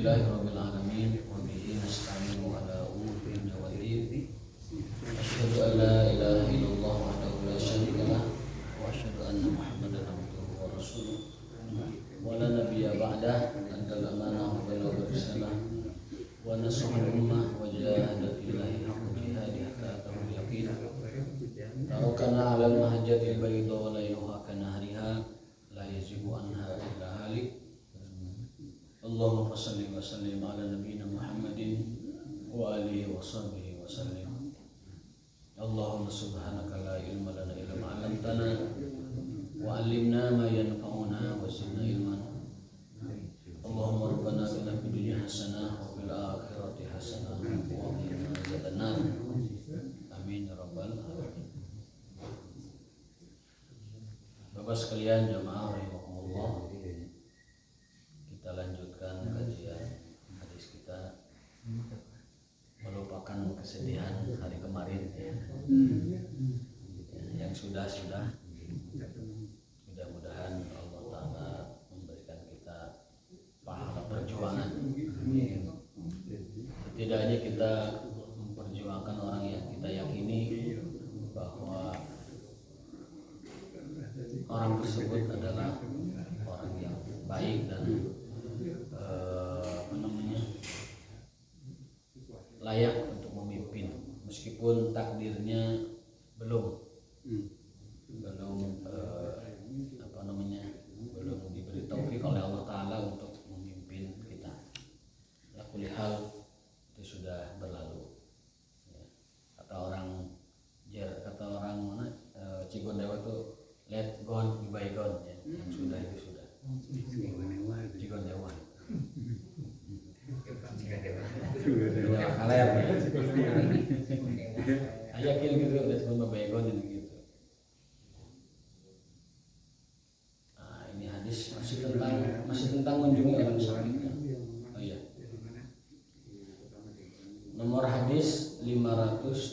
Alhamdulillahirabbil alamin wa bihi nasta'inu ala umuri dunya waddin. Asyhadu an la ilaha illallah wahdahu la syarika lah wa asyhadu anna Muhammadan abduhu wa rasuluh. Wa la nabiyya ba'dah, antal amanah wa balagha risalah wa nasaha ummah wa jahada fillahi haqqa jihadih hatta atal yaqin. Tarakana 'alal mahajjatil bayda wa layluha kanahariha la yazigu anha illa halik. Allahumma salli wa sallim ala nabiyyina Muhammadin wa alihi wa sahbihi wa sallim. Allahumma subhanaka la ilma lana illa ma 'allamtana wa 'allimna ma yanfa'una wa zidna ilman. Allahumma rabbana atina fid dunya hasanah wa fil akhirati hasanah wa qina adzabannar. Amin ya rabbal alamin. Bapak sekalian jamaah rahimakumullah, kita lanjutkan kajian hadis kita, melupakan kesedihan hari kemarin ya. Yang sudah mudah-mudahan Allah Ta'ala memberikan kita pahala perjuangan. Setidaknya kita memperjuangkan orang yang kita yakini bahwa orang tersebut adalah orang yang baik dan layak untuk memimpin, meskipun takdirnya belum diberi taufik oleh Allah Ta'ala untuk memimpin kita. Lakul hal itu sudah berlalu ya. Kata orang mana Cigondewa tuh let gone be bygone ya. Yang sudah itu sudah Cigondewa kaler aja gitu let gone be bygone gitu. Nah, ini hadis masih tentang mengunjungi orang sakit ya. Oh iya. Nomor hadis 530,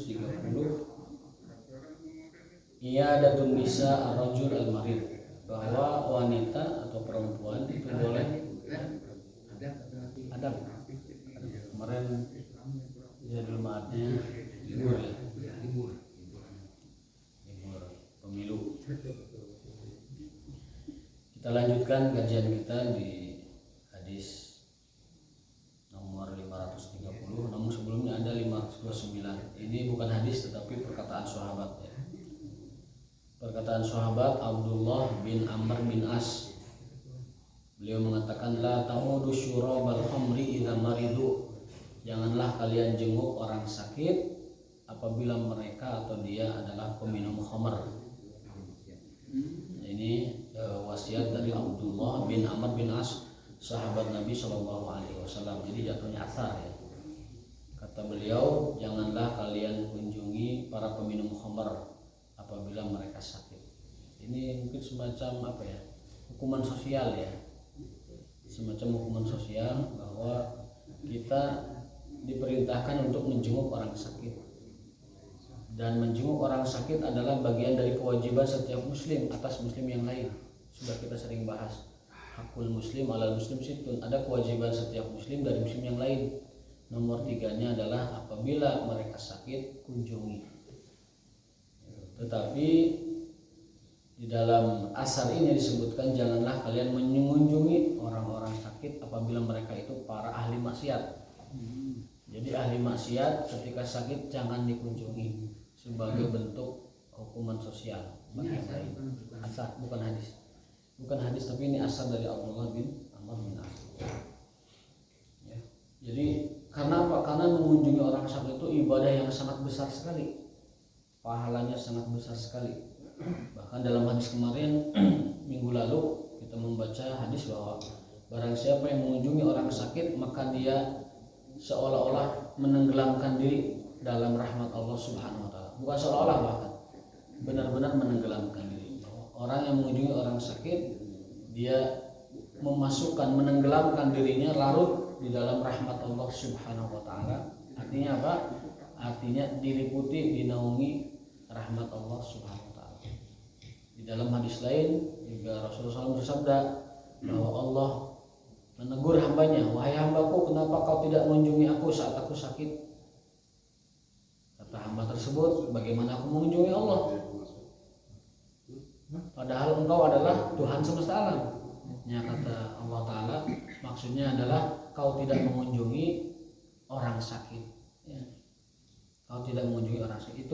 Iyadatun nisa ar-rajul al-marid, bahwa wanita atau perempuan itu boleh ada kemarin jadul maatnya libur pemilu. Kita lanjutkan kajian kita di hadis nomor 530, namun sebelumnya ada 529. Ini bukan hadis tetapi perkataan sahabat ya. Perkataan sahabat Abdullah bin Amr bin As. Beliau mengatakan, la ta'udu syurabal khamri idza maridu. Janganlah kalian jenguk orang sakit apabila mereka atau dia adalah peminum khamr. Ini wasiat dari Abdullah bin Amr bin As, sahabat Nabi SAW. Jadi jatuhnya asar ya. Kata beliau, janganlah kalian kunjungi para peminum khamr apabila mereka sakit. Ini mungkin semacam hukuman sosial ya. Semacam hukuman sosial bahwa kita diperintahkan untuk menjenguk orang sakit. Dan menjenguk orang sakit adalah bagian dari kewajiban setiap muslim atas muslim yang lain. Sudah kita sering bahas. Hakul muslim alal muslim situn. Ada kewajiban setiap muslim dari muslim yang lain. Nomor 3-nya adalah apabila mereka sakit, kunjungi. Tetapi di dalam asar ini disebutkan janganlah kalian mengunjungi orang-orang sakit apabila mereka itu para ahli maksiat. Jadi ahli maksiat ketika sakit jangan dikunjungi sebagai bentuk hukuman sosial bagi yang lain. Asar bukan hadis tapi ini asar dari Abdullah bin Amr bin As. Ya. Jadi karena apa? Karena mengunjungi orang sakit itu ibadah yang sangat besar sekali. Pahalanya sangat besar sekali. Bahkan dalam hadis kemarin minggu lalu kita membaca hadis bahwa barang siapa yang mengunjungi orang sakit maka dia seolah-olah menenggelamkan diri dalam rahmat Allah Subhanahu wa Ta'ala. Bukan seolah-olah, bahkan benar-benar menenggelamkan diri. Orang yang mengunjungi orang sakit dia menenggelamkan dirinya larut di dalam rahmat Allah Subhanahu wa Ta'ala. Artinya apa? Artinya diliputi, dinaungi rahmat Allah Subhanahu wa Ta'ala. Di dalam hadis lain juga Rasulullah SAW bersabda bahwa Allah menegur hambanya, wahai hambaku, kenapa kau tidak mengunjungi aku saat aku sakit? Kata hamba tersebut, bagaimana aku mengunjungi Allah? Padahal engkau adalah Tuhan semesta alam. Ya, kata Allah Ta'ala, maksudnya adalah kau tidak mengunjungi orang sakit. Ya. Kau tidak mengunjungi orang sakit.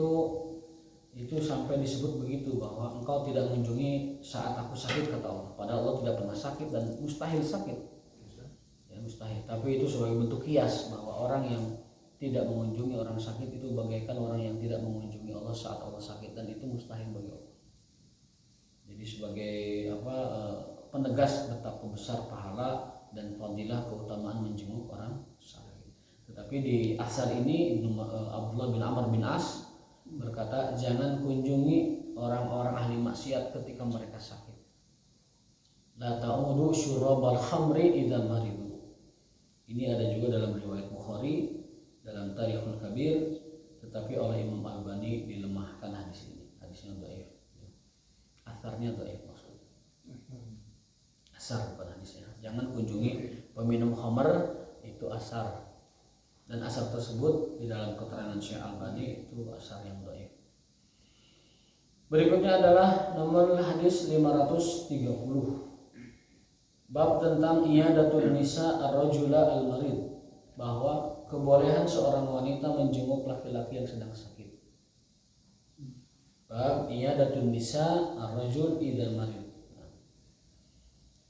Itu sampai disebut begitu, bahwa engkau tidak mengunjungi saat aku sakit, kata Allah. Padahal Allah tidak pernah sakit dan mustahil sakit. Ya, mustahil. Tapi itu sebagai bentuk kias bahwa orang yang tidak mengunjungi orang sakit itu bagaikan orang yang tidak mengunjungi Allah saat Allah sakit, dan itu mustahil bagi Allah. Jadi sebagai penegas betapa besar pahala dan fadilah keutamaan menjenguk orang sakit. Tetapi di asar ini Abdullah bin Amr bin As berkata, jangan kunjungi orang-orang ahli maksiat ketika mereka sakit. La ta'udu syurabal khamri idza maridu. Ini ada juga dalam riwayat Bukhari dalam Tarikhul Kabir, tetapi oleh Imam Albani dilemahkan hadis ini. Hadisnya dhaif. Asarnya dhaif maksudnya. Asar bukan hadisnya. Jangan kunjungi peminum khamr, itu asar. Dan asar tersebut di dalam keterangan Syekh Albani itu asar yang dhaif. Berikutnya adalah nomor hadis 530. Bab tentang iyadatul nisa ar-rajula al-marid, bahwa kebolehan seorang wanita menjenguk laki-laki yang sedang sakit. Bab iyadatul nisa ar-rajul idza marid.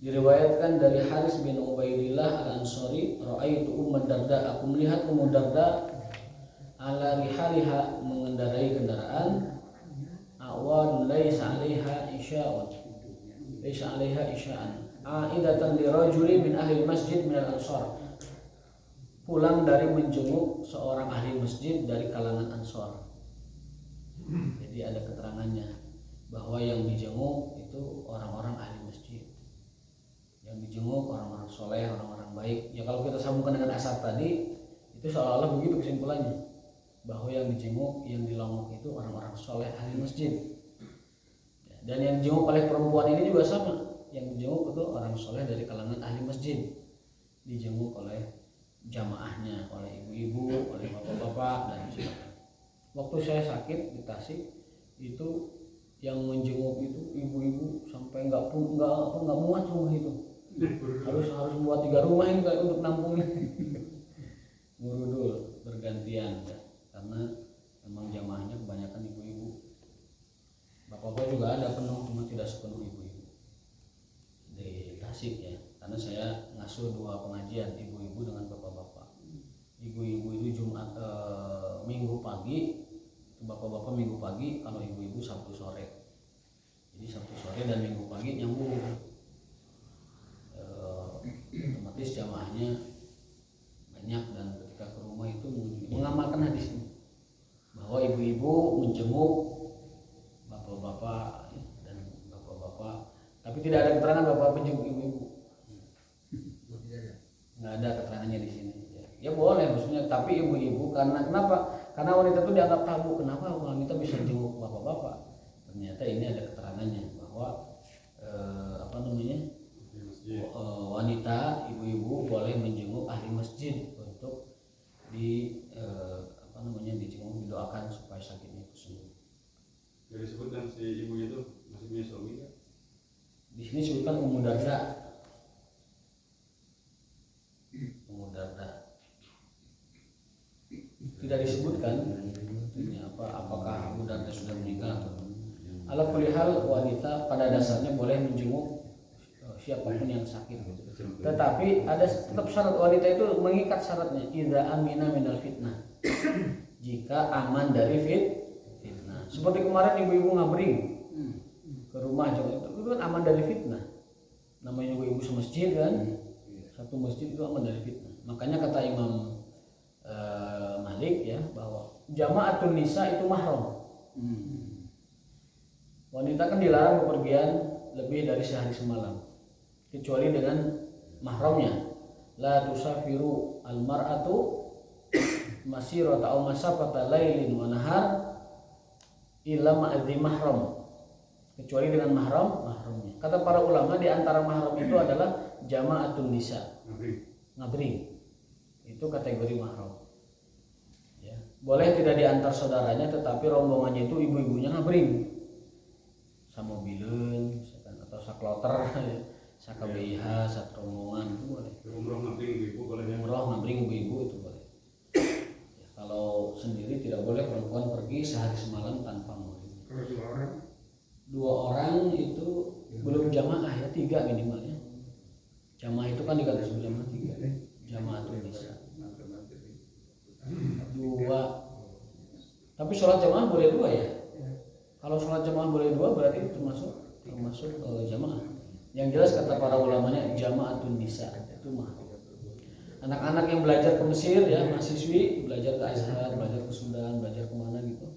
Diriwayatkan dari Haris bin Ubaidillah al-Ansari, ra'aitu Ummu Darda, aku melihat Ummu Darda ala rihaliha, mengendarai kendaraan, awadun laisa 'alaiha isya'un, laisa 'alaiha isya'an, aidatan li rajuli min ahli masjid min al-ansar, pulang dari menjenguk seorang ahli masjid dari kalangan Ansar. Jadi ada keterangannya bahwa yang dijenguk itu orang-orang ahli masjid, yang dijenguk orang-orang soleh, orang-orang baik. Ya kalau kita sambungkan dengan asar tadi, itu seolah-olah begitu kesimpulannya, bahwa yang dijenguk, yang dilongok itu orang-orang soleh ahli masjid. Dan yang dijenguk oleh perempuan ini juga sama, yang dijenguk itu orang soleh dari kalangan ahli masjid, dijenguk oleh jamaahnya, oleh ibu-ibu, oleh bapak-bapak dan sebagainya. Waktu saya sakit di Tasik itu yang menjenguk itu ibu-ibu sampai nggak muat rumah itu. Harus buat 3 rumah ini kayak untuk nampung ngurudul bergantian ya. Karena memang jamaahnya kebanyakan ibu-ibu. Bapak-bapak juga ada penuh, cuma tidak sepenuh ibu-ibu di Tasik ya. Karena saya ngasuh 2 pengajian, ibu-ibu dengan bapak-bapak. Ibu-ibu itu Jumat Minggu pagi, bapak-bapak Minggu pagi, kalau ibu-ibu Sabtu sore. Jadi Sabtu sore dan Minggu pagi nyambung. Otomatis jamaahnya banyak, dan ketika ke rumah itu mengamalkan hadis ini, bahwa ibu-ibu menjenguk bapak-bapak dan bapak-bapak, tapi tidak ada keterangan bapak menjenguk ibu-ibu. Nggak ada keterangannya di sini. Ya boleh maksudnya, tapi ibu-ibu karena kenapa? Karena wanita itu dianggap tabu. Kenapa wanita bisa jenguk bapak-bapak? Ternyata ini ada keterangannya bahwa wanita, ibu-ibu boleh menjenguk ahli masjid untuk dijenguk, didoakan supaya sakitnya sembuh. Jadi disebutkan si ibu itu masih punya suami kan? Di sini disebutkan Ummu Darda. Ummu Darda. Tidak disebutkan apakah Ummu Darda sudah meninggal atau ala kulli hal, wanita pada dasarnya boleh menjenguk siapapun yang sakit. Tetapi ada tetap syarat, wanita itu mengikat syaratnya, idza amina minal fitnah. Jika aman dari fitnah. Seperti kemarin ibu-ibu ngabring ke rumah itu kan aman dari fitnah. Namanya juga ibu semasjid kan. Satu masjid itu aman dari fitnah. Makanya kata Imam Malik ya, bahwa jama'atun nisa itu mahram. Wanita kan dilarang bepergian lebih dari sehari semalam, kecuali dengan mahramnya. La tusafiru almar'atu masirata aw masafata lailin wa nahar illa ma'adhi mahram, kecuali dengan mahramnya. Kata para ulama di antara mahram itu adalah jama'atun nisa, ngabring. Itu kategori mahram. Ya. Boleh tidak diantar saudaranya, tetapi rombongannya itu ibu-ibunya ngabring. Samobileun, atau sakloter, sakabeha, sakrombongan itu boleh. Umroh ngabring ibu boleh ya. Umroh ngabring ibu-ibu itu boleh. Ya, kalau sendiri tidak boleh perempuan pergi sehari semalam tanpa muhrim. Kalau 2 orang 2 orang itu belum jamaah ya, 3 minimalnya. Jamaah itu kan dikatakan jamaah 3. Jamaah itu bisa 2. Tapi sholat jamaah boleh 2 ya. Kalau sholat jamaah boleh 2 berarti itu termasuk jamaah. Yang jelas kata para ulamanya jama'atun nisa itu mah. Anak-anak yang belajar ke Mesir ya, mahasiswi belajar ke Azhar, belajar ke Sudan, belajar kemana gitu.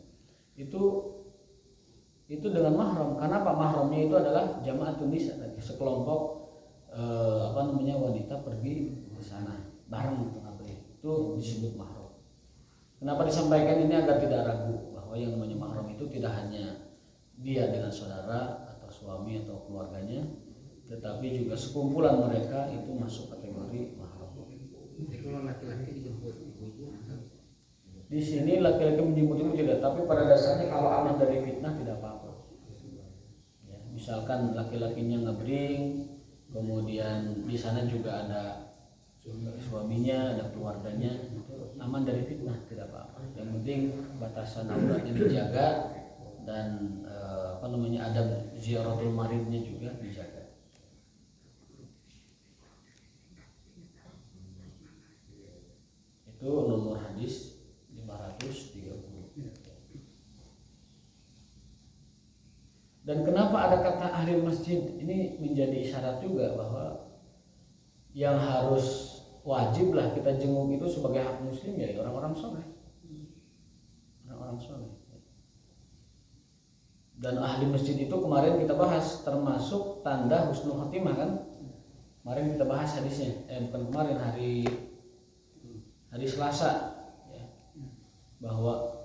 Itu dengan mahram. Karena apa? Mahramnya itu adalah jama'atun nisa tadi, sekelompok wanita pergi ke sana bareng itu disebut mahram. Kenapa disampaikan ini agar tidak ragu bahwa yang namanya mahram itu tidak hanya dia dengan saudara atau suami atau keluarganya, tetapi juga sekumpulan mereka itu masuk kategori mahram. Kalau laki-laki dijemput ibu-ibu. Di sini laki-laki menjemput itu tidak, tapi pada dasarnya kalau aman dari fitnah tidak apa-apa. Ya, misalkan laki-lakinya ngabring, kemudian di sana juga ada suaminya, ada keluarganya, itu aman dari fitnah tidak apa-apa. Yang penting batasan auratnya dijaga dan adab ziaratul maridnya juga dijaga. Itu nomor hadis 530. Dan kenapa ada kata ahli masjid? Ini menjadi isyarat juga bahwa yang harus wajib lah kita jenguk itu sebagai hak muslim ya orang-orang soleh. Orang-orang soleh. Dan ahli masjid itu kemarin kita bahas termasuk tanda husnul khotimah kan? Kemarin kita bahas hadisnya. Bukan kemarin, hari Selasa ya. Bahwa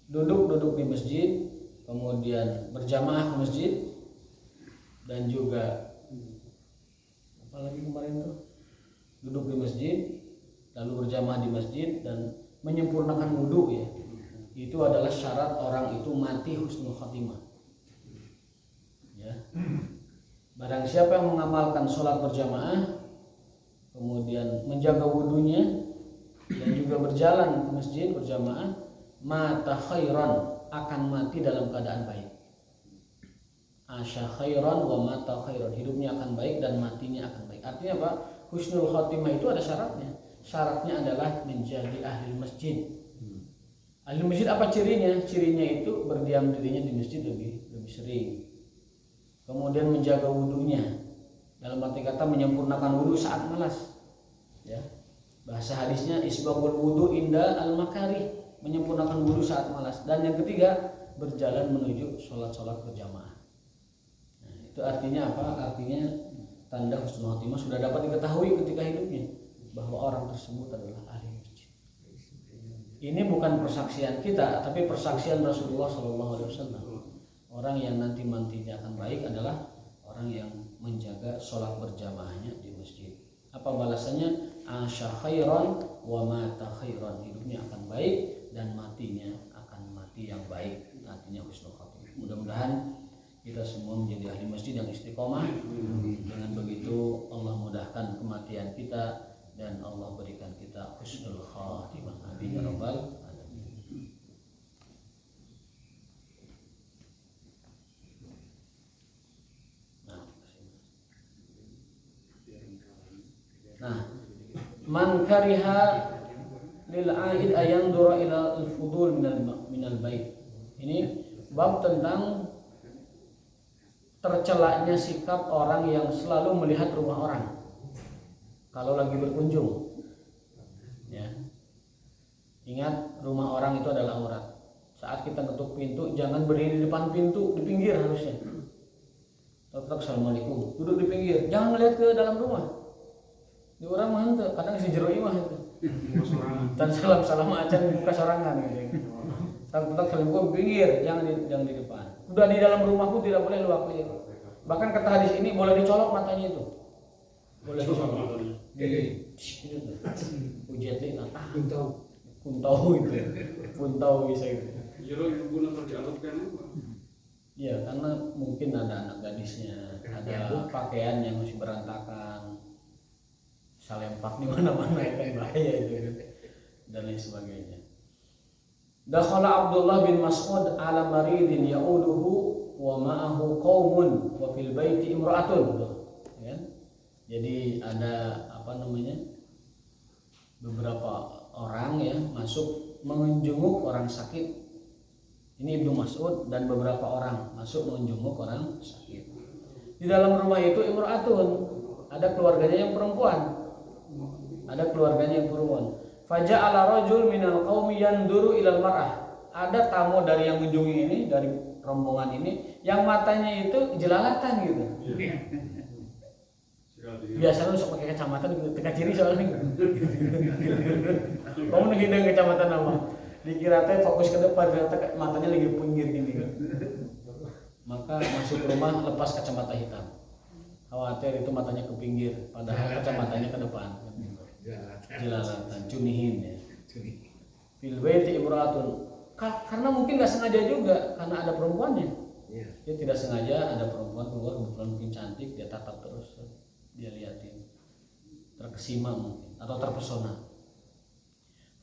duduk di masjid, kemudian berjamaah ke masjid, dan juga apalagi kemarin tuh duduk di masjid lalu berjamaah di masjid dan menyempurnakan wudu ya, itu adalah syarat orang itu mati husnul khotimah ya. Barang siapa yang mengamalkan sholat berjamaah kemudian menjaga wudunya dan juga berjalan ke masjid berjamaah, mata khairan, akan mati dalam keadaan baik. Asya khairan wa mata khairan, hidupnya akan baik dan matinya akan baik. Artinya apa? Husnul khotimah itu ada syaratnya. Syaratnya adalah menjadi ahli masjid. Ahli masjid apa cirinya? Cirinya itu berdiam dirinya di masjid lebih sering. Kemudian menjaga wudunya. Dalam arti kata menyempurnakan wudu saat malas. Ya. Bahasa hadisnya isbagul wudu inda al-makarih, menyempurnakan wudu saat malas. Dan yang ketiga, berjalan menuju sholat berjamaah. Nah, itu artinya apa? Artinya tanda husnul khotimah sudah dapat diketahui ketika hidupnya bahwa orang tersebut adalah ahli masjid. Ini bukan persaksian kita, tapi persaksian Rasulullah SAW. Orang yang nanti mantinya akan baik adalah orang yang menjaga sholat berjamaahnya di masjid. Apa balasannya? Asya khairan wa mata khairan, hidupnya akan baik dan matinya akan mati yang baik, artinya husnul khotimah. Mudah-mudahan kita semua menjadi ahli masjid yang istiqomah. Dengan begitu Allah mudahkan kematian kita dan Allah berikan kita husnul khotimah. Amin ya rabbal alamin. Nah, man kariha lil aid ayandura ila al-fudul minal bait. Ini bab tentang tercelaknya sikap orang yang selalu melihat rumah orang kalau lagi berkunjung. Ya. Ingat, rumah orang itu adalah aurat. Saat kita ketuk pintu, jangan berdiri di depan pintu, di pinggir harusnya. Tetap assalamualaikum, duduk di pinggir, jangan ngeliat ke dalam rumah. Di orang mah henteu, kadang si jero imah itu. Dan salam acan buka sorangan gitu. Tak salam pinggir, jangan di depan. Udah di dalam rumah pun tidak boleh luak liar. Bahkan kata hadis ini boleh dicolok matanya itu. Boleh dicolok. Jadi itu tuh. Ujiat deh kuntau itu. Kuntau bisa itu. Jero ibu nonton dialogkan apa? Iya, karena mungkin ada anak gadisnya, ada pakaian yang masih berantakan, salempak di mana-mana itu bahaya itu dan lain sebagainya. Dakhala Abdullah bin Mas'ud ala maridin ya'uduhu wa ma'ahu qaumun wa fil baiti imra'atun. Ya. Jadi ada beberapa orang ya masuk menjenguk orang sakit. Ini Ibnu Mas'ud dan beberapa orang masuk menjenguk orang sakit. Di dalam rumah itu imra'atun, ada keluarganya yang perempuan. Ada keluarganya yang perempuan. Faja'ala rajul minal qaumi yanduru ilal mar'ah. Ada tamu dari yang mengunjungi ini, dari rombongan ini, yang matanya itu jelalatan gitu. Biasanya sok pakai kacamata di dekat kiri soalnya. Kamu menghidang kacamata nama. Dikira teh fokus ke depan, ternyata matanya lagi pinggir gini. Maka masuk rumah lepas kacamata hitam. Khawatir itu matanya ke pinggir, padahal kacamatanya ke depan. Jelalatan, cunihin ya. Fil baiti imra'atun. Karena mungkin nggak sengaja juga, karena ada perempuannya. Dia tidak sengaja ada perempuan keluar, kebetulan mungkin cantik, dia tatap terus, dia liatin, terkesima mungkin atau terpesona.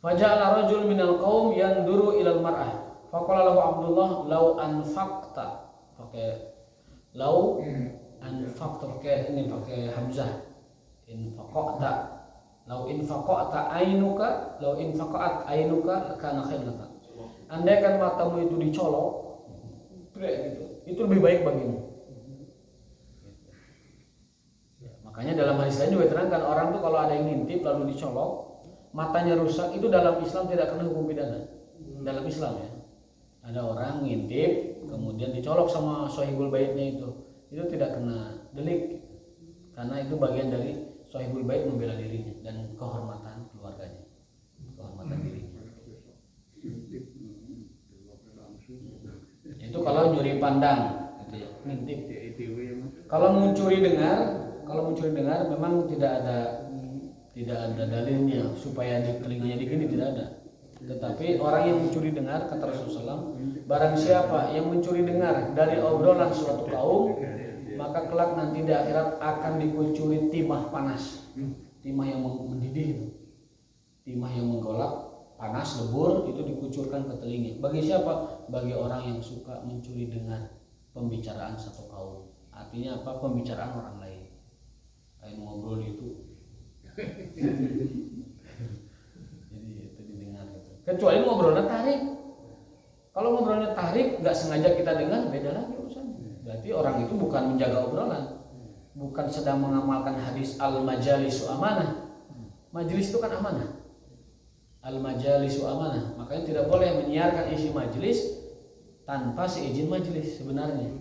Faja'ala rajul minal qaum yanduru ilal mar'ah. Faqala lahu Abdullah law anfaqta. Pakai law anfaqta pakai hamzah. Infaqata. Law infaqata ainuka, law infaqat ainuka kana khairan laka. Andai kan matamu itu dicolok, gitu, itu lebih baik bagimu. Ya, makanya dalam hadis lain juga terangkan orang tuh kalau ada yang ngintip lalu dicolok, matanya rusak, itu dalam Islam tidak kena hukum pidana. Dalam Islam ya, ada orang ngintip kemudian dicolok sama sahibul baitnya itu tidak kena delik, karena itu bagian dari sahibul bait membela dirinya dan kehormatan keluarganya, kehormatan dirinya. Itu kalau nyuri pandang, gitu ya, ngintip. Kalau mencuri dengar, memang tidak ada dalilnya supaya di telinganya digini, tidak ada. Tetapi orang yang mencuri dengar, kata Rasulullah SAW, barang siapa yang mencuri dengar dari obrolan suatu kaum, maka kelak nanti di akhirat akan dikucuri timah panas, timah yang mendidih, timah yang menggolak, panas, lebur, itu dikucurkan ke telinga. Bagi siapa? Bagi orang yang suka mencuri dengar pembicaraan satu kaum. Artinya apa? Pembicaraan orang lain. Kayak ngobrol itu. Jadi itu didengar gitu. Kecuali ngobrolnya tarik. Kalau ngobrolnya tarik, nggak sengaja kita dengar, beda lagi urusannya. Berarti orang itu bukan menjaga obrolan, bukan sedang mengamalkan hadis al-majalisu amanah. Majelis itu kan amanah. Al-majalisu amanah. Makanya tidak boleh menyiarkan isi majelis tanpa seizin majelis sebenarnya.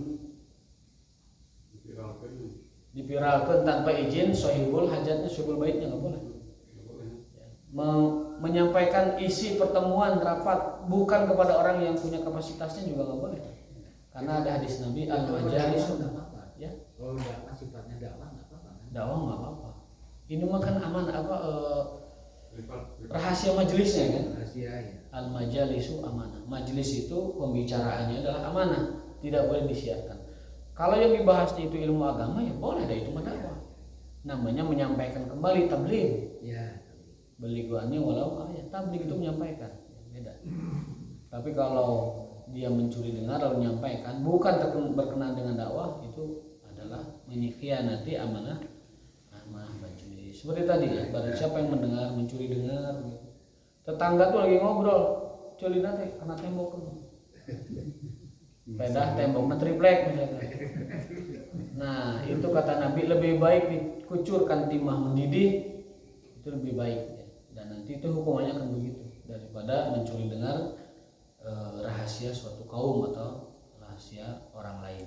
Dipiralkan tanpa izin sahibul hajatnya, sahibul baitnya nggak boleh. Menyampaikan isi pertemuan rapat bukan kepada orang yang punya kapasitasnya juga nggak boleh. Karena ada hadis Nabi al-majalisu. Ya. Kalau dakwah sifatnya dakwah nggak apa-apa. Dakwah nggak apa-apa. Ini makan aman rahasia majelisnya kan? Rahasia ya. Al-majalisu amanah. Majelis itu pembicaraannya adalah amanah, tidak boleh disiarkan. Kalau yang dibahasnya itu ilmu agama ya boleh, ada itu dakwah. Namanya menyampaikan kembali tabligh. Ya. Beliguannya walau ayat, tabligh itu menyampaikan, beda. Tapi kalau dia mencuri dengar lalu menyampaikan bukan berkenaan dengan dakwah, itu adalah mengkhianati amanah majelis. Seperti tadi ya, barang siapa yang mendengar, mencuri dengar, tetangga tuh lagi ngobrol, culi nanti karena tembok tuh. Pedah temboknya triplek misalnya. Nah itu kata Nabi lebih baik dikucurkan timah mendidih, itu lebih baik ya. Dan nanti itu hukumannya akan begitu daripada mencuri dengar rahasia suatu kaum atau rahasia orang lain.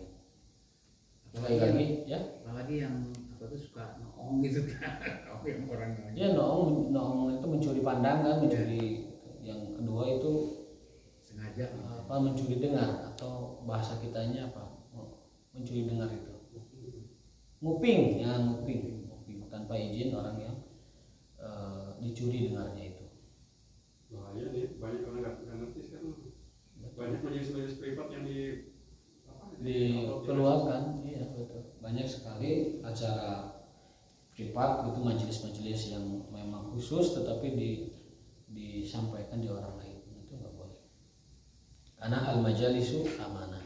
Sekali lagi ya. Apalagi yang apa tuh suka noong gitu kan, yang orang lain. Ya noong itu mencuri pandangan, mencuri. Yang kedua itu mencuri dengar, atau bahasa kitanya apa, mencuri dengar itu nguping, ya nguping tanpa izin orang yang dicuri dengarnya itu. Bahaya nih, banyak orang nggak ngerti sekarang. Banyak majelis-majelis privat yang dikeluarkan, iya betul. Banyak sekali acara privat itu, majelis-majelis yang memang khusus tetapi disampaikan di orang lain, itu nggak boleh. Karena al-majalisu amanah.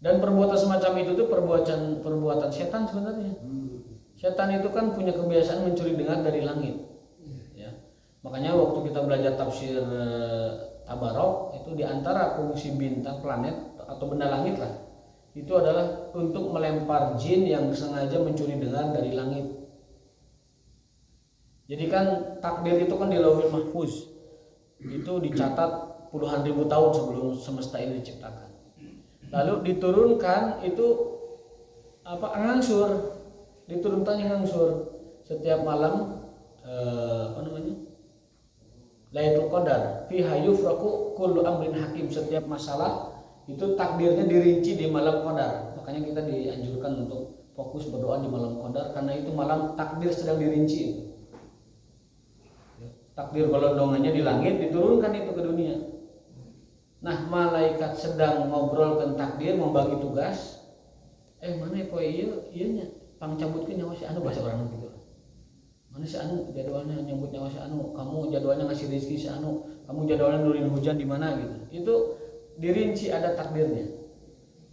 Dan perbuatan semacam itu tuh perbuatan setan sebenarnya. Setan itu kan punya kebiasaan mencuri dengar dari langit. Ya. Makanya waktu kita belajar tafsir Tabarok itu diantara fungsi bintang, planet atau benda langit lah, itu adalah untuk melempar jin yang sengaja mencuri dengar dari langit. Jadi kan takdir itu kan di Lauhul Mahfuz, itu dicatat puluhan ribu tahun sebelum semesta ini diciptakan. Lalu diturunkan itu ngangsur, diturunkannya ngangsur setiap malam Lailatul Qadar fiha yufraqu kullu amrin hakim. Setiap masalah itu takdirnya dirinci di malam Qadar. Makanya kita dianjurkan untuk fokus berdoa di malam Qadar, karena itu malam takdir sedang dirinci. Takdir golongannya di langit, diturunkan itu ke dunia. Nah, malaikat sedang ngobrol tentang takdir, membagi tugas. Mana poe ieu nya pangcabutkeun nyawa si anu, bahasa orang gitu. Mana si anu jadwalnya nyambut nyawa si anu, kamu jadwalnya ngasih rezeki si anu, kamu jadwalnya nurunin hujan di mana gitu. Itu dirinci, ada takdirnya.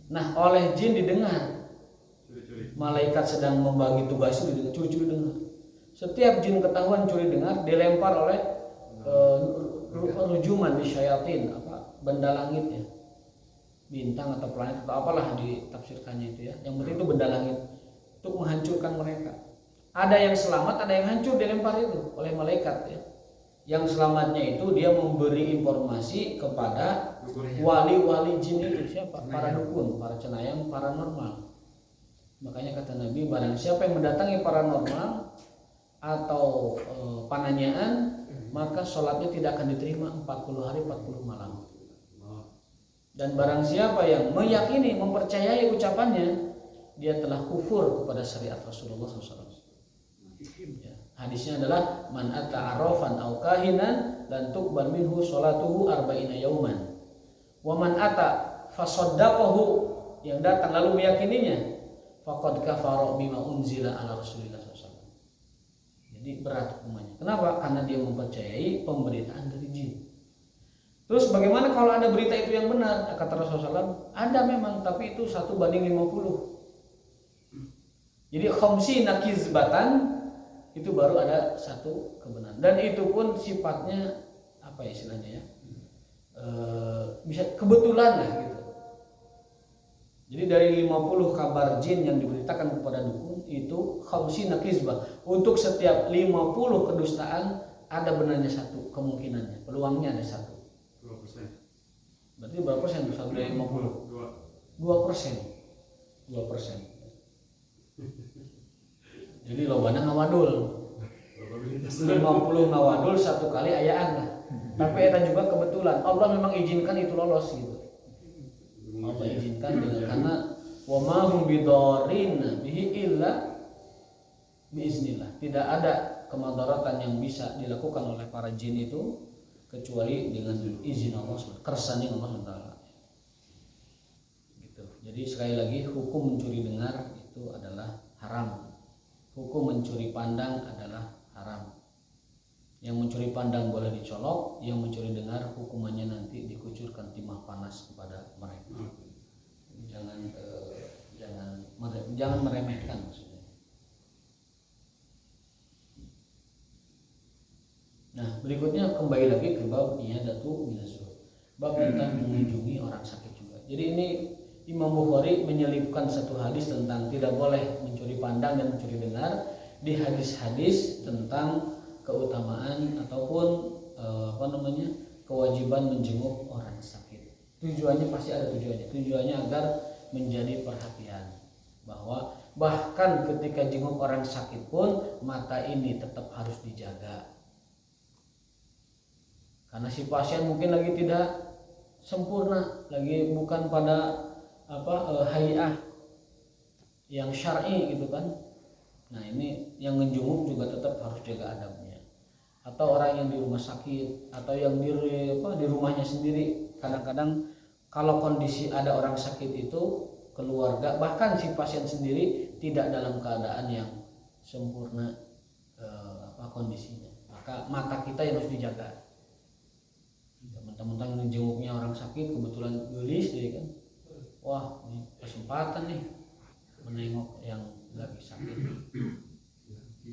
Nah, oleh jin didengar. Malaikat sedang membagi tugas itu curi-curi dengar. Setiap jin ketahuan curi dengar, dilempar oleh rujuman di syayatin, benda langit ya, bintang atau planet atau apalah ditafsirkannya itu ya. Yang penting itu benda langit, untuk menghancurkan mereka. Ada yang selamat, ada yang hancur, dilempar itu oleh malaikat ya. Yang selamatnya itu dia memberi informasi kepada wali-wali jin itu, siapa? Para dukun, para cenayang paranormal. Makanya kata Nabi, barang siapa yang mendatangi paranormal atau pananyaan, maka sholatnya tidak akan diterima 40 hari 40 malam. Dan barang siapa yang meyakini, mempercayai ucapannya, dia telah kufur kepada syariat Rasulullah SAW. Ya, hadisnya adalah man ata arrafan aw kahinan lan tuqbal minhu sholatuhu arba'ina yauman. Wa man ata fasaddaqahu, yang datang lalu meyakininya, faqad kafara bima unzila ala Rasulillah SAW. Jadi berat hukumannya. Kenapa? Karena dia mempercayai pemberitaan dari jin. Terus bagaimana kalau ada berita itu yang benar? Kata Rasulullah SAW, ada memang, tapi itu 1:50. Jadi khamsina kizbatan, itu baru ada satu kebenaran. Dan itu pun sifatnya apa istilahnya ya? Bisa kebetulan lah gitu. Jadi dari 50 kabar jin yang diberitakan kepada dukun itu khamsina kizbah. Untuk setiap 50 kedustaan ada benarnya satu, kemungkinannya, peluangnya ada satu. 2%. Berarti berapa persen? 1 dari 50? 2%. 2%. Jadi lobana ngawadul. 50 ngawadul satu kali ayaan lah. Tapi itu juga kebetulan. Allah memang izinkan itu lolos gitu. Allah izinkan dengan karena wa ma hum bidarrin bihi illa biiznillah. Tidak ada kemadaratan yang bisa dilakukan oleh para jin itu kecuali dengan izin Allah, kersane Allah Taala. Gitu. Jadi sekali lagi, hukum mencuri dengar itu adalah haram. Hukum mencuri pandang adalah haram. Yang mencuri pandang boleh dicolok, yang mencuri dengar hukumannya nanti dikucurkan timah panas kepada mereka. Jangan meremehkan maksudnya. Nah, berikutnya kembali lagi ke bab iyadatu minaz-zuhud. Bab tentang mengunjungi orang sakit juga. Jadi ini Imam Bukhari menyelipkan satu hadis tentang tidak boleh mencuri pandang dan mencuri dengar di hadis-hadis tentang keutamaan ataupun kewajiban menjenguk orang sakit. Tujuannya pasti ada tujuannya. Tujuannya agar menjadi perhatian bahwa bahkan ketika jenguk orang sakit pun mata ini tetap harus dijaga. Karena si pasien mungkin lagi tidak sempurna, lagi bukan pada hay'ah yang syar'i gitu kan. Nah ini yang menjenguk juga tetap harus jaga adabnya. Atau orang yang di rumah sakit atau yang di rumahnya sendiri, kadang-kadang kalau kondisi ada orang sakit itu keluarga bahkan si pasien sendiri tidak dalam keadaan yang sempurna kondisinya, maka mata kita yang harus dijaga. Teman-teman menjenguknya orang sakit kebetulan gelis dia kan, wah ini kesempatan nih menengok yang lagi sakit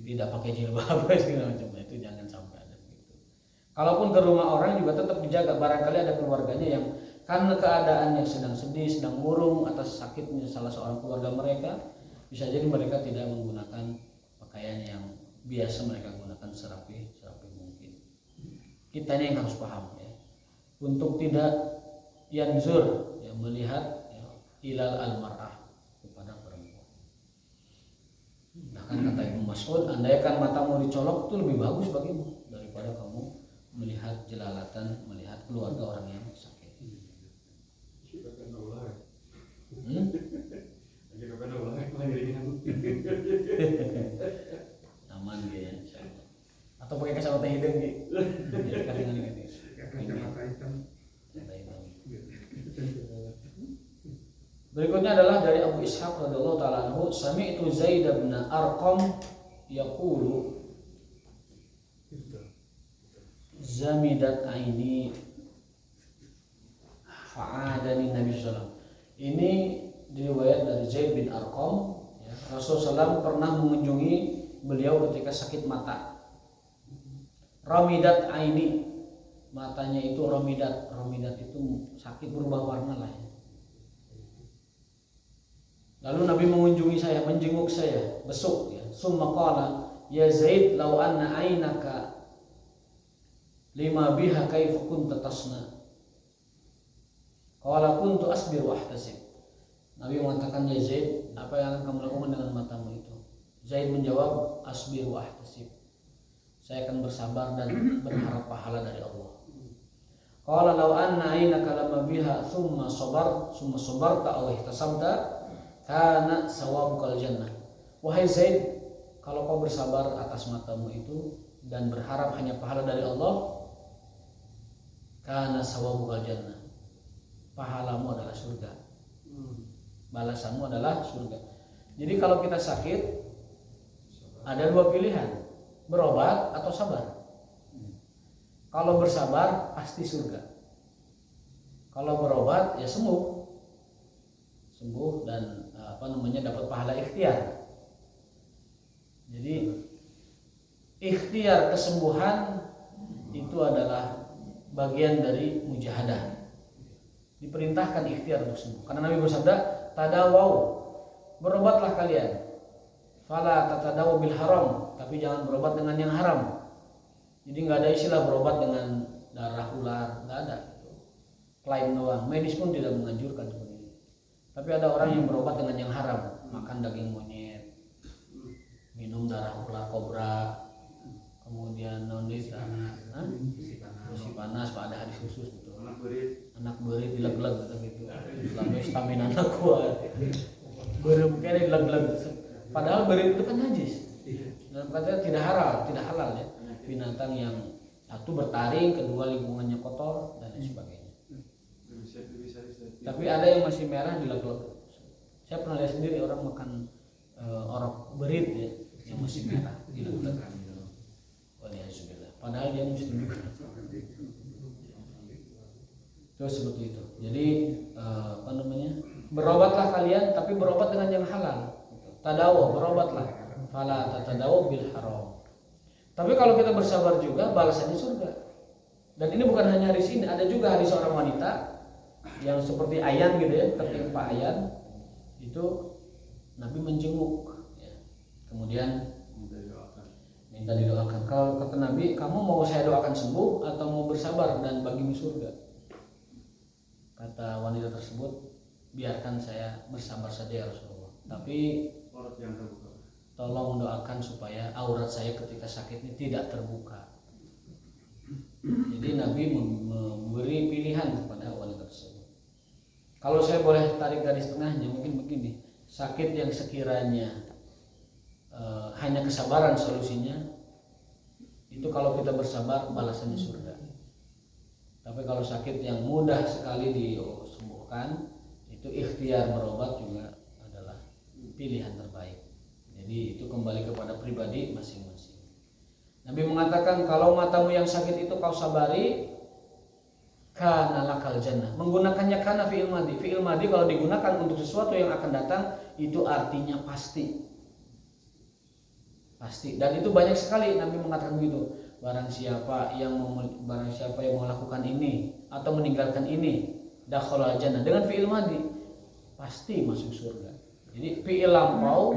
tidak pakai jilbab segala macam, itu jangan sampai ada gitu. Kalaupun ke rumah orang juga tetap dijaga, barangkali ada keluarganya yang karena keadaannya sedang sedih, sedang murung atas sakitnya salah seorang keluarga mereka, bisa jadi mereka tidak menggunakan pakaian yang biasa mereka gunakan serapi mungkin. Kitanya yang harus paham ya, untuk tidak yanzur ya, melihat ya, ilal al-mar'ah kepada perempuan. Nah kan kata Ibnu Mas'ud, andaikan matamu dicolok itu lebih bagus bagimu daripada kamu melihat jelalatan, melihat keluarga orang yang sakit. Aman ya, atau pakai kacamata hidung gitu. Jadi kadang-kadang gitu. Kacamata hitam. Berikutnya adalah dari Abu Ishaq radhiyallahu taala anhu, sami'tu Zaid bin Arqam yaqulu zamidat aini fa'adani Nabi sallallahu alaihi wasallam. Ini diriwayat dari Zaid bin Arqam ya, Rasulullah SAW pernah mengunjungi beliau ketika sakit mata. Ramidat aini, matanya itu ramidat itu sakit berubah warna lah ya. Lalu Nabi mengunjungi saya, menjenguk saya, besuk ya. Summa qala ya Zaid law anna ainaka lima biha kaifa kunta tasna. Qala kuntu asbir wa ahtasib. Nabi mengatakan, ya Zaid, apa yang akan kamu lakukan dengan matamu itu? Zaid menjawab, asbir wa ahtasib. Saya akan bersabar dan berharap pahala dari Allah. Qala law anna ainaka lama biha thumma sabarta aw ihtasabta kana sawabukal jannah. Wahai Zaid, kalau kau bersabar atas matamu itu dan berharap hanya pahala dari Allah, kana sawabukal jannah, pahalamu adalah surga, balasanmu adalah surga. Jadi kalau kita sakit ada dua pilihan, berobat atau sabar. Kalau bersabar pasti surga, kalau berobat ya sembuh dan dapat pahala ikhtiar. Jadi ikhtiar kesembuhan itu adalah bagian dari mujahadah. Diperintahkan ikhtiar untuk sembuh. Karena Nabi bersabda, tadawau, berobatlah kalian. Fala tatadawu bil haram, tapi jangan berobat dengan yang haram. Jadi nggak ada istilah berobat dengan darah ular, nggak ada. Klaim doang. Medis pun tidak menganjurkan seperti ini. Tapi ada orang yang berobat dengan yang haram, makan daging monyet, minum darah ular kobra, kemudian besi panas, ada hadis khusus gitu. Anak berit dileg-leg gitu. Selama stamina anak kuat. Beremuknya dileg-leg. Padahal berit itu kan najis. Dalam kata tidak halal ya. Binatang yang satu bertaring, kedua lingkungannya kotor dan lain sebagainya. Tapi ada yang masih merah dileg-leg. Saya pernah lihat sendiri orang makan orok berit ya, yang masih merah dileg-leg. Waliyahzubillah. Padahal dia muslim juga. Terus seperti itu. Jadi berobatlah kalian, tapi berobat dengan yang halal. Tadawu, berobatlah. Fala tatadawu bil haram. Tapi kalau kita bersabar juga, balasannya surga. Dan ini bukan hanya hadis ini, ada juga hadis seorang wanita yang seperti Ayan gitu ya, tertimpa Ayan, itu Nabi menjenguk ya. Kemudian minta didoakan. Kalau kata Nabi, kamu mau saya doakan sembuh atau mau bersabar dan bagimu surga? Kata wanita tersebut, biarkan saya bersabar saja ya Rasulullah, tapi tolong doakan supaya aurat saya ketika sakit ini tidak terbuka. Jadi Nabi memberi pilihan kepada wanita Kalau saya boleh tarik garis tengahnya mungkin begini, sakit yang sekiranya hanya kesabaran solusinya, itu kalau kita bersabar balasannya surga. Tapi kalau sakit yang mudah sekali disembuhkan, itu ikhtiar berobat juga adalah pilihan terbaik. Jadi itu kembali kepada pribadi masing-masing. Nabi mengatakan kalau matamu yang sakit itu kau sabari, kana lakal jannah. Menggunakannya kana fi'il madhi. Fi'il madhi kalau digunakan untuk sesuatu yang akan datang itu artinya pasti. Pasti. Dan itu banyak sekali Nabi mengatakan begitu. Barang siapa yang melakukan ini atau meninggalkan ini, dakhala jannah. Dengan fi'il madhi pasti masuk surga. Jadi fi'il lampau,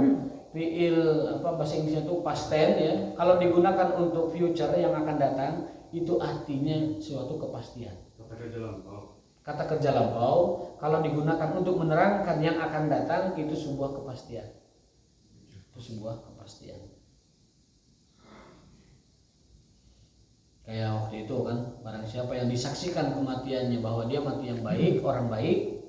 fi'il bahasa Inggrisnya itu past tense ya. Kalau digunakan untuk future yang akan datang, itu artinya suatu kepastian. Kata kerja lampau kalau digunakan untuk menerangkan yang akan datang itu sebuah kepastian. Itu sebuah kepastian. Kayak waktu itu kan, barang siapa yang disaksikan kematiannya bahwa dia mati yang baik, orang baik,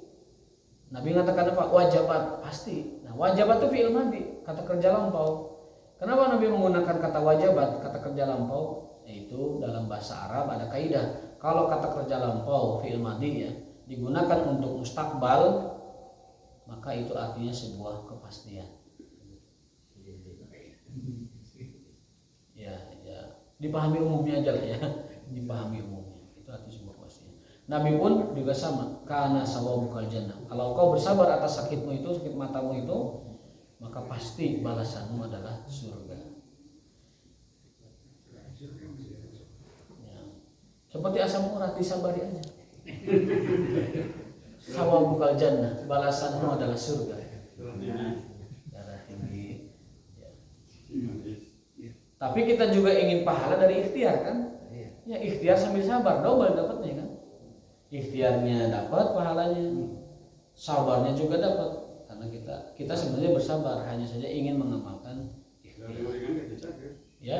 Nabi mengatakan apa? Wajabat, pasti. Nah, wajabat itu fi'il madhi, kata kerja lampau. Kenapa Nabi menggunakan kata wajabat, kata kerja lampau? Yaitu dalam bahasa Arab ada kaidah. Kalau kata kerja lampau fi'il madhi ya digunakan untuk mustakbal, maka itu artinya sebuah kepastian. Ya, dipahami umumnya aja lah ya. Dipahami umumnya. Itu artinya sebuah kepastian. Nabi pun juga sama. Kana sawabukal jannah. Kalau kau bersabar atas sakitmu itu, sakit matamu itu, maka pasti balasanmu adalah surga. Seperti asam urat, disabari aja. Sawabukal jannah, balasanmu adalah surga. Darah tinggi. Ya. Tapi kita juga ingin pahala dari ikhtiar kan? Ya ikhtiar sambil sabar, double dapatnya kan? Ikhtiarnya dapat pahalanya, sabarnya juga dapat. Karena kita sebenarnya bersabar, hanya saja ingin mengamalkan ikhtiar. Ya.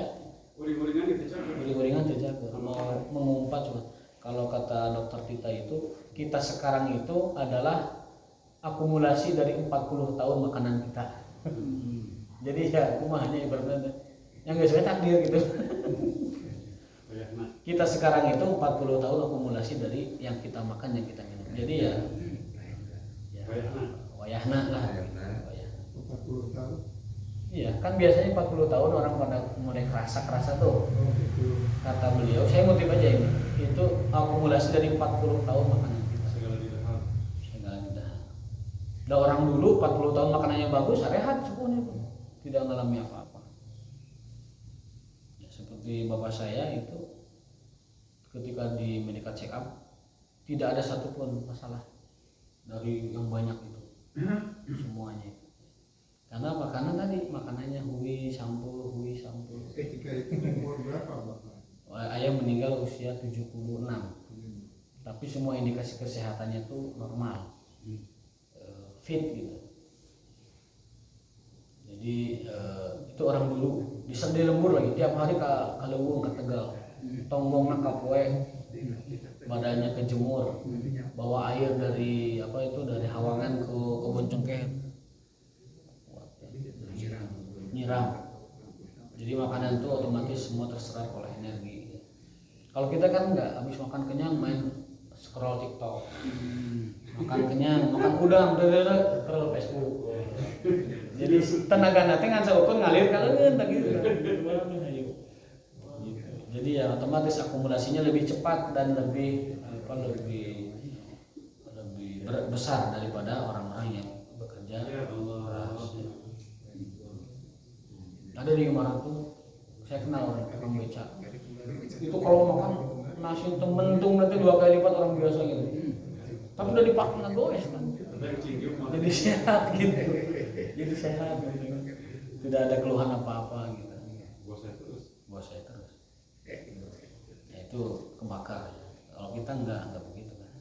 Uring-uringan terjaga, mau mengumpat cuma. Kalau kata dokter Tita itu, kita sekarang itu adalah akumulasi dari 40 tahun makanan kita. Jadi ya kumahnya ibaratnya yang gak sesuai takdir gitu. Kita sekarang itu 40 tahun akumulasi dari yang kita makan, yang kita minum. Jadi ya wayahna lah. 40 tahun. Iya, kan biasanya 40 tahun orang pada mulai kerasa tuh. Kata beliau, saya ngutip aja ini. Itu akumulasi dari 40 tahun makanan kita. Segala tidak. Ada orang dulu 40 tahun makanannya bagus, rehat semuanya pun. Tidak mengalami apa-apa. Ya, seperti bapak saya itu ketika di medical check up tidak ada satupun masalah dari yang banyak itu. Semuanya. Karena apa? Karena tadi makanannya hui sampul. Ketika itu umur berapa Bapak? Ayah meninggal usia 76. Tapi semua indikasi kesehatannya itu normal. Fit gitu. Jadi itu orang dulu bisa di lembur lagi tiap hari ke Leuweung, ke Tegal. Tonggongna ka poe, badannya kejemur. Bawa air dari dari Hawangan ke Kebon Cengkeh. Nyiram. Jadi makanan itu otomatis semua terserap oleh energi. Kalau kita kan enggak, habis makan kenyang main scroll TikTok. Makan kenyang, makan udang, scroll Facebook. Jadi tenaga nanti ngan saukur ngalir kaleun tah gitu. Jadi ya otomatis akumulasinya lebih cepat dan lebih besar daripada orang-orang yang bekerja keras. Ada di Semarang tuh, saya kenal orang tukang beca. Itu kalau makan nasi mentung nanti 2 kali lipat orang biasa gitu. Tapi udah dipakai goes kan. Jadi sehat gitu. Jadi sehat gitu. Tidak ada keluhan apa-apa gitu. Bos saya terus. Ya itu kebakar. Kalau kita enggak begitu kan.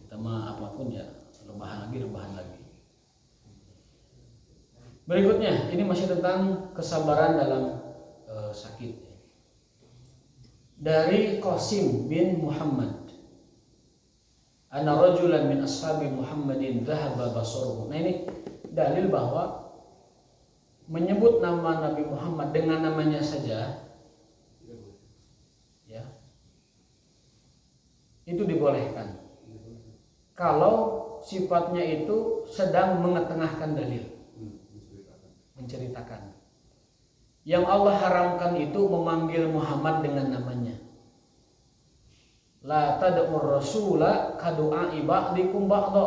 Kita mah apapun ya rebahan lagi. Berikutnya, ini masih tentang kesabaran dalam sakit. Dari Qasim bin Muhammad Anna rajulan min ashabi Muhammadin dhahaba basaruhu. Nah ini dalil bahwa menyebut nama Nabi Muhammad dengan namanya saja ya itu dibolehkan kalau sifatnya itu sedang mengetengahkan dalil, menceritakan. Yang Allah haramkan itu memanggil Muhammad dengan namanya. La tad'ur rasula kadu'ai ba'dikum ba'da.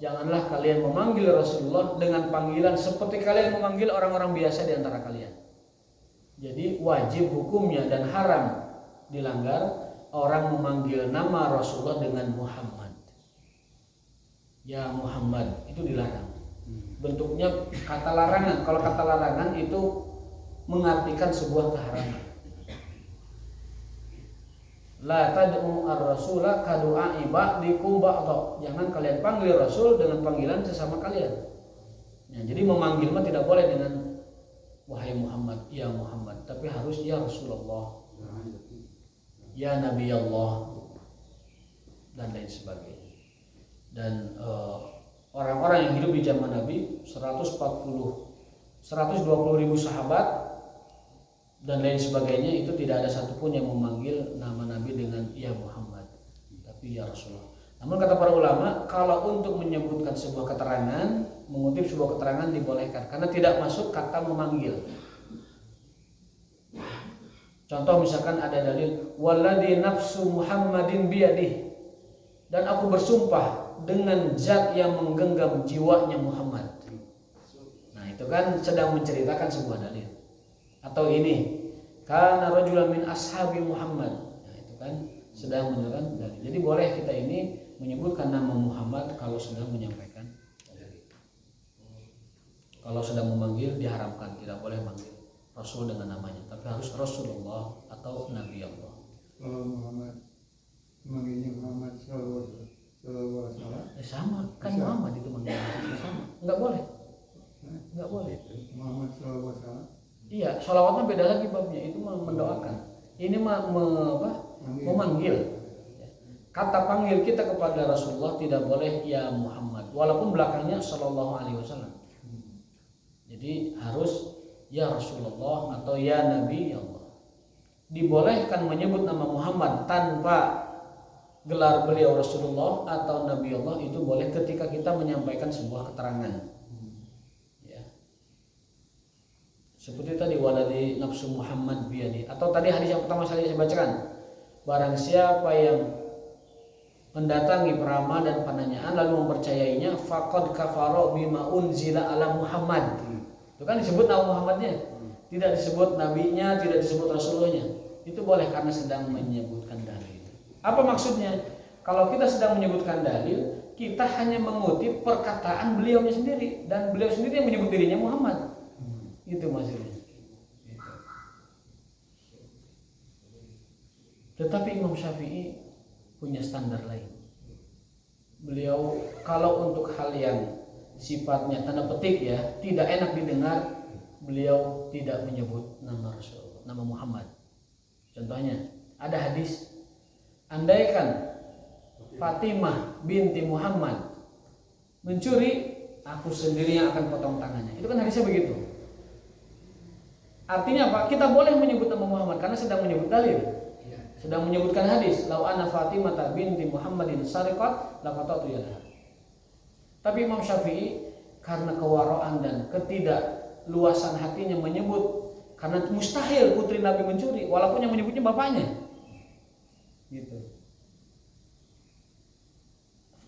Janganlah kalian memanggil Rasulullah dengan panggilan seperti kalian memanggil orang-orang biasa di antara kalian. Jadi wajib hukumnya dan haram dilanggar orang memanggil nama Rasulullah dengan Muhammad. Ya Muhammad, itu dilarang. Bentuknya kata larangan. Kalau kata larangan itu mengartikan sebuah keharaman. La tad'u ar-rasula kadu'ai ba'dikum ba'da. Jangan kalian panggil Rasul dengan panggilan sesama kalian. Ya, jadi memanggil mah tidak boleh dengan wahai Muhammad, ya Muhammad, tapi harus ya Rasulullah, ya Nabi Allah, dan lain sebagainya. Dan orang-orang yang hidup di zaman Nabi 120.000 sahabat dan lain sebagainya, itu tidak ada satupun yang memanggil nama Nabi dengan ya Muhammad, tapi ya Rasulullah. Namun kata para ulama, kalau untuk menyebutkan sebuah keterangan, mengutip sebuah keterangan dibolehkan karena tidak masuk kata memanggil. Contoh misalkan ada dalil walladzi nafsu Muhammadin biyadihi, dan aku bersumpah dengan zat yang menggenggam jiwanya Muhammad. Nah, itu kan sedang menceritakan sebuah dalil. Atau ini kana rajulan min ashabi Muhammad. Nah, itu kan sedang menunjukkan dalil. Jadi boleh kita ini menyebutkan nama Muhammad kalau sedang menyampaikan dalil. Kalau sedang memanggil diharamkan, tidak boleh manggil Rasul dengan namanya, tapi harus Rasulullah atau Nabi Allah. Kalau Muhammad memanggilnya Muhammad sallallahu alaihi wasallam, Sama kan Bisa. Muhammad itu manggilnya sama. Enggak boleh. Enggak boleh. Muhammad sallallahu alaihi wasallam. Iya, sholawatnya beda lagi babnya, itu mendoakan. Ini memanggil. Kata panggil kita kepada Rasulullah tidak boleh ya Muhammad, walaupun belakangnya sallallahu alaihi wasallam. Jadi harus ya Rasulullah atau ya Nabi Allah. Dibolehkan menyebut nama Muhammad tanpa gelar beliau Rasulullah atau Nabi Allah, itu boleh ketika kita menyampaikan sebuah keterangan. Ya. Seperti tadi waladhi nafsu Muhammad biyadi, atau tadi hadis yang pertama saya bacakan, barang siapa yang mendatangi peramal dan penanyaan lalu mempercayainya, faqad kafara bima unzila ala Muhammad. Itu kan disebut nama Muhammadnya, tidak disebut nabinya, tidak disebut Rasulullahnya. Itu boleh karena sedang menyebutkan dalil. Apa maksudnya? Kalau kita sedang menyebutkan dalil, kita hanya mengutip perkataan beliaunya sendiri, dan beliau sendiri yang menyebut dirinya Muhammad. Itu maksudnya. Tetapi Imam Syafi'i punya standar lain. Beliau kalau untuk hal yang sifatnya tanda petik ya tidak enak didengar, beliau tidak menyebut nama Rasul, nama Muhammad. Contohnya ada hadis, andaikan Fatimah binti Muhammad mencuri, aku sendiri yang akan potong tangannya. Itu kan hadisnya begitu. Artinya apa? Kita boleh menyebut nama Muhammad karena sedang menyebut dalil, sedang menyebutkan hadis. Lau anna Fatimah binti Muhammadin sariqat laqata'tu yadaha. Tapi Imam Syafi'i karena kewaraan dan ketidakluasan hatinya menyebut, karena mustahil putri Nabi mencuri, walaupun yang menyebutnya bapaknya. Gitu.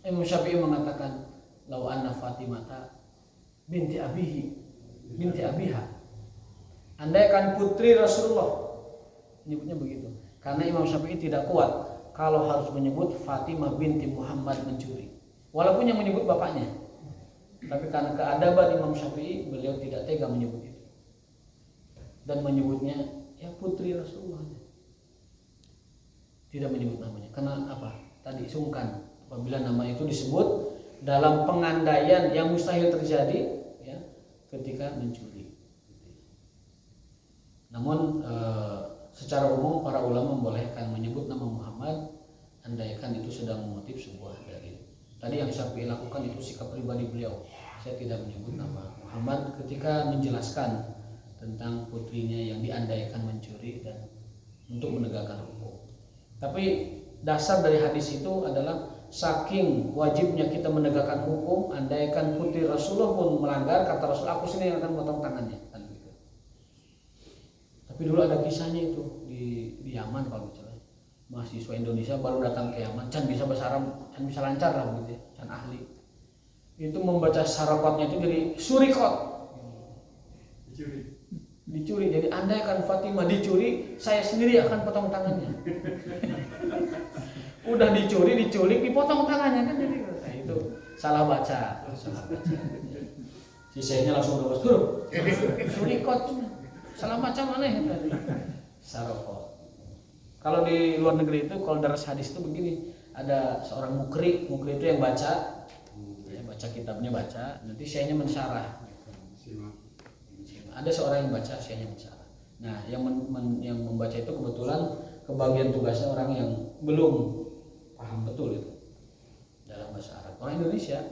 Imam Syafi'i mengatakan, lau anna Fatimah binti abiha. Andaikan putri Rasulullah, menyebutnya begitu. Karena Imam Syafi'i tidak kuat kalau harus menyebut Fatimah binti Muhammad mencuri, walaupun yang menyebut bapaknya. Tapi karena keadaban Imam Syafi'i, beliau tidak tega menyebut itu dan menyebutnya ya putri Rasulullah, tidak menyebut namanya. Karena apa? Tadi sungkan apabila nama itu disebut dalam pengandaian yang mustahil terjadi ya ketika mencuri. Namun secara umum para ulama membolehkan menyebut nama Muhammad andaikan itu sedang mengutip sebuah dalil. Tadi yang Syafi'i lakukan itu sikap pribadi beliau. Saya tidak menyebut nama Muhammad ketika menjelaskan tentang putrinya yang diandaikan mencuri dan untuk menegakkan hukum. Tapi dasar dari hadis itu adalah saking wajibnya kita menegakkan hukum, andaikan putri Rasulullah pun melanggar, kata Rasul, aku sendiri yang akan potong tangannya. Kan gitu. Tapi dulu ada kisahnya itu di Yaman kalau misalnya mahasiswa Indonesia baru datang ke Yaman, can bisa bahasa Arab, can bisa lancar lah gitu ya, can ahli. Itu membaca syarafatnya itu jadi surikot, dicuri. Jadi andaikan Fatimah dicuri, saya sendiri akan potong tangannya. Udah dicuri, diculik, dipotong tangannya kan jadi. Nah, itu salah baca. Sisanya langsung lepas guru. Surikot, salah baca mana ya tadi? Syarafat. Kalau di luar negeri itu, kalau daras hadis itu begini, ada seorang mukri itu yang baca, ya, baca kitabnya baca, nanti syekhnya mensyarah. Ada seorang yang baca, syekhnya mensyarah. Nah, yang membaca itu kebetulan kebagian tugasnya orang yang belum paham betul itu dalam bahasa Arab. Orang Indonesia,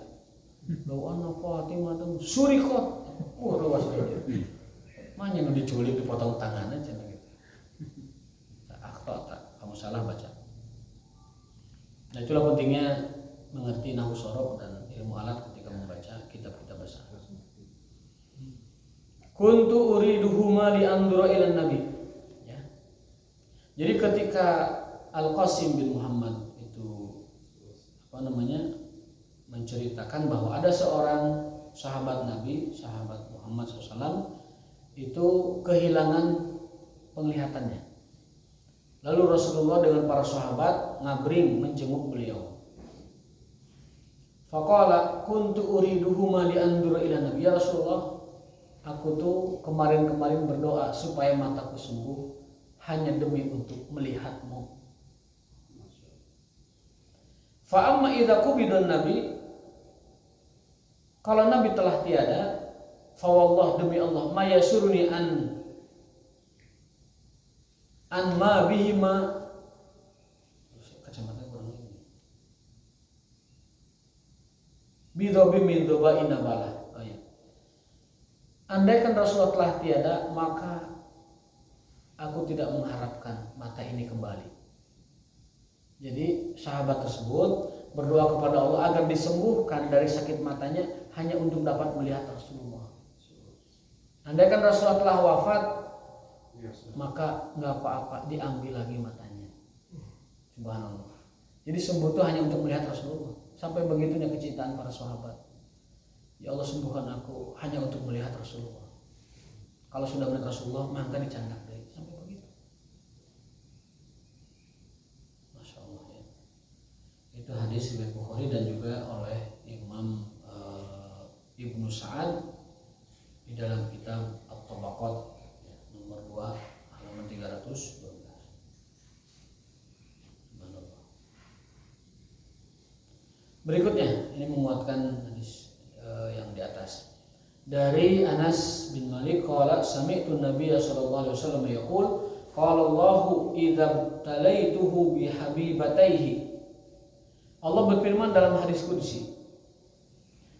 lawan Fatimah itu surikot, luas aja. Mana nu diculik dipotong tangan aja gitu. Kamu salah baca. Nah, itulah pentingnya mengerti nahwu sorof dan ilmu alat ketika membaca kitab-kitab bahasa Arab. Kuntu uriduhuma li andura ila nabi. Ya. Jadi ketika Al-Qasim bin Muhammad itu menceritakan bahwa ada seorang sahabat Nabi, sahabat Muhammad SAW itu kehilangan penglihatannya. Lalu Rasulullah dengan para sahabat ngabring menjenguk beliau. Faqala kuntu uriduhuma li andura ila nabi. Ya Rasulullah, aku tuh kemarin-kemarin berdoa supaya mataku sembuh hanya demi untuk melihatmu. Fa amma idza qubidun nabi, kalau nabi telah tiada, fa wallah demi Allah ma yasuruni an ma bihima, kacamata kurang ini, bidobi min doba inabala. Oh ya. Andaikan Rasulullah telah tiada, maka aku tidak mengharapkan mata ini kembali. Jadi sahabat tersebut berdoa kepada Allah agar disembuhkan dari sakit matanya hanya untuk dapat melihat Rasulullah. Andaikan Rasulullah telah wafat, maka nggak apa-apa, diambil lagi matanya. Subhanallah. Jadi sembuh itu hanya untuk melihat Rasulullah. Sampai begitunya kecintaan para sahabat. Ya Allah, sembuhkan aku hanya untuk melihat Rasulullah. Kalau sudah melihat Rasulullah, maka dicandak deh. Sampai begitu. Masya Allah ya. Itu hadis riwayat Bukhari dan juga oleh Imam Ibnu Sa'ad di dalam kitab At-Tabaqat nomor 2 halaman 312. Berikutnya ini menguatkan hadis yang di atas. Dari Anas bin Malik qala sami'tu Nabiy sallallahu alaihi wasallam yaqul qala Allahu idza talaituhu bi habibataihi. Allah berfirman dalam hadis qudsi,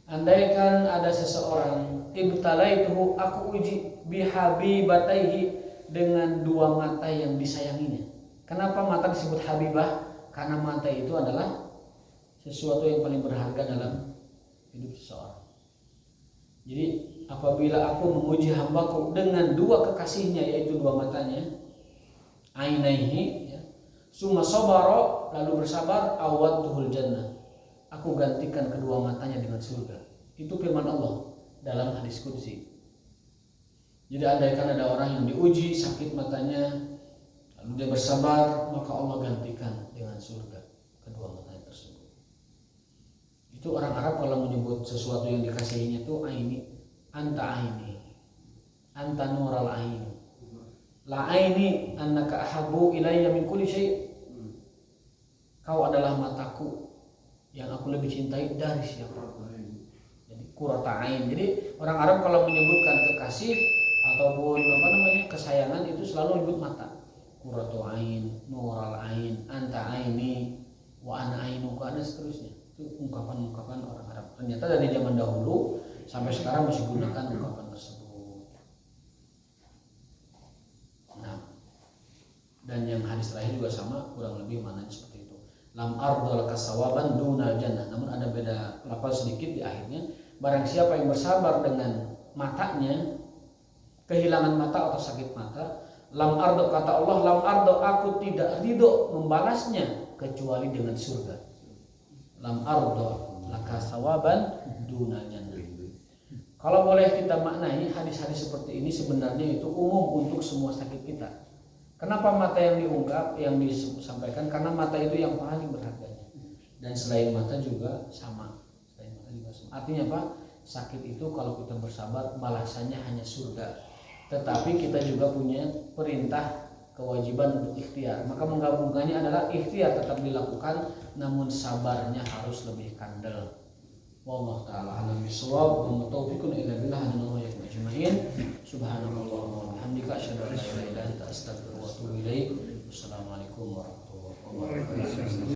andaikan ada seseorang ibtalaituhu, aku uji bihabibataihi, dengan dua mata yang disayanginya. Kenapa mata disebut habibah? Karena mata itu adalah sesuatu yang paling berharga dalam hidup seseorang. Jadi apabila aku memuji hambaku dengan dua kekasihnya, yaitu dua matanya, ainaihi, ya, summa sabara, lalu bersabar, awadduhul jannah, aku gantikan kedua matanya dengan surga. Itu firman Allah dalam hadis qudsi. Jadi andaikan ada orang yang diuji sakit matanya, lalu dia bersabar, maka Allah gantikan dengan surga kedua matanya tersebut. Itu orang Arab kalau menyebut sesuatu yang dikasihinya itu aini, anta aini, anta nural aini, la aini annaka ahabbu ilayya min kulli syai'. Kau adalah mataku yang aku lebih cintai dari siapapun. Jadi qurrata ain. Jadi orang Arab kalau menyebutkan kekasih ataupun kesayangan itu selalu menyebut mata. Qurratu ain, nural ain, anta aini. wa ana ainuka dan seterusnya. Itu ungkapan-ungkapan orang Arab. Ternyata dari zaman dahulu sampai sekarang masih gunakan ungkapan tersebut. Nah, dan yang hadis terakhir juga sama, kurang lebih maknanya seperti itu. Lam ardol kasawaban dunal jannah. Namun ada beda lafaz sedikit di akhirnya. Barang siapa yang bersabar dengan matanya, kehilangan mata atau sakit mata, lam ardo, kata Allah, lam ardo, aku tidak ridho membalasnya kecuali dengan surga. Lam ardo laka sawaban dunal jannah. Kalau boleh kita maknai, hadis-hadis seperti ini sebenarnya itu umum untuk semua sakit kita. Kenapa mata yang diungkap, yang disampaikan? Karena mata itu yang paling berharganya. Dan selain mata juga sama. Selain mata juga sama. Artinya apa? Sakit itu kalau kita bersabar, balasannya hanya surga. Tetapi kita juga punya perintah, kewajiban untuk ikhtiar. Maka menggabungkannya adalah ikhtiar tetap dilakukan, namun sabarnya harus lebih kandel. Wallahu ta'ala a'lam bishawab. Wa taufiqun illa billah. Wa ajma'in. Subhanallah wa bihamdika asyhadu an la ilaha illa anta astaghfiruka wa atubu ilaik.